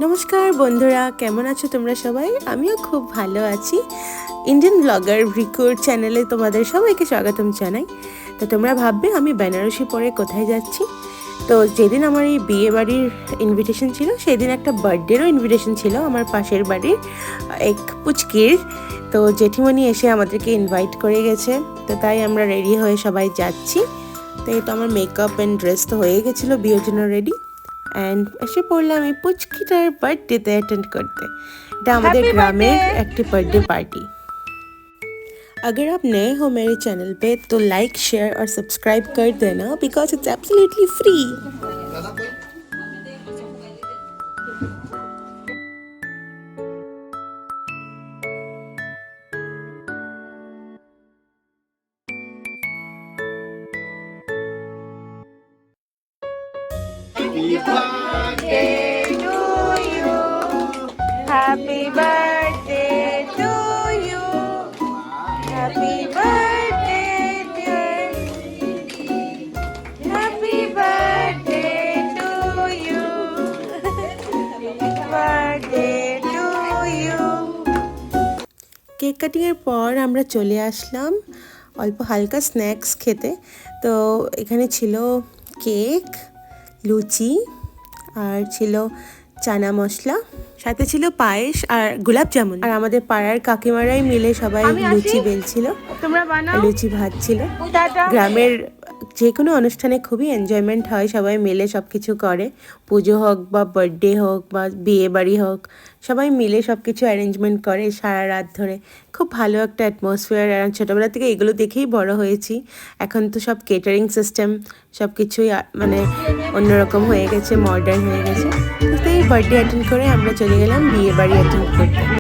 নমস্কার বন্ধুরা, কেমন আছো তোমরা সবাই? আমিও খুব ভালো আছি। ইন্ডিয়ান ব্লগার ভিকুর চ্যানেলে তোমাদের সবাইকে স্বাগতম জানাই। তো তোমরা ভাববে আমি বেনারসি পরে কোথায় যাচ্ছি। তো যেদিন আমার এই বিয়ে বাড়ির ইনভিটেশন ছিল, সেদিন একটা বার্থডেরও ইনভিটেশন ছিল আমার পাশের বাড়ির এক পুচকির। তো জেঠিমণি এসে আমাদেরকে ইনভাইট করে গেছে, তো তাই আমরা রেডি হয়ে সবাই যাচ্ছি। তো এই তো আমার মেকআপ অ্যান্ড ড্রেস তো হয়ে গেছিলো বিয়ের জন্য রেডি, এন্ড এসে পড়লাম এই পুচকিটার বার্থডেতে অ্যাটেন্ড করতে। এটা আমাদের গ্রামের একটি बर्थडे पार्टी। अगर आप नए हो मेरे चैनल पे तो लाइक शेयर और सब्सक्राइब कर देना because it's absolutely free. Happy birthday to you. Happy birthday, dear. Happy birthday to you. Happy birthday to you. Cake কাটিংয়ের পর আমরা চলে আসলাম অল্প হালকা স্ন্যাক্স খেতে। তো এখানে ছিল কেক, লুচি, আর ছিল চানা মশলা, সাথে ছিল পায়েস আর গোলাপ জামুন। আর আমাদের পাড়ার কাকিমারাই মিলে সবাই লুচি বেলছিল, লুচি ভাজছিল। গ্রামের যে কোনো অনুষ্ঠানে খুবই এনজয়মেন্ট হয়, সবাই মিলে সব কিছু করে। পুজো হোক বা বার্থডে হোক বা বিয়ে বাড়ি হোক, সবাই মিলে সব কিছু অ্যারেঞ্জমেন্ট করে সারা রাত ধরে। খুব ভালো একটা অ্যাটমসফিয়ার। আর ছোটোবেলা থেকে এগুলো দেখেই বড় হয়েছি। এখন তো সব কেটারিং সিস্টেম সব কিছুই মানে অন্যরকম হয়ে গেছে, মডার্ন হয়ে গেছে। তো এই বার্থডে অ্যাটেন্ড করে আমরা চলে গেলাম বিয়ে বাড়ি অ্যাটেন্ড করতে।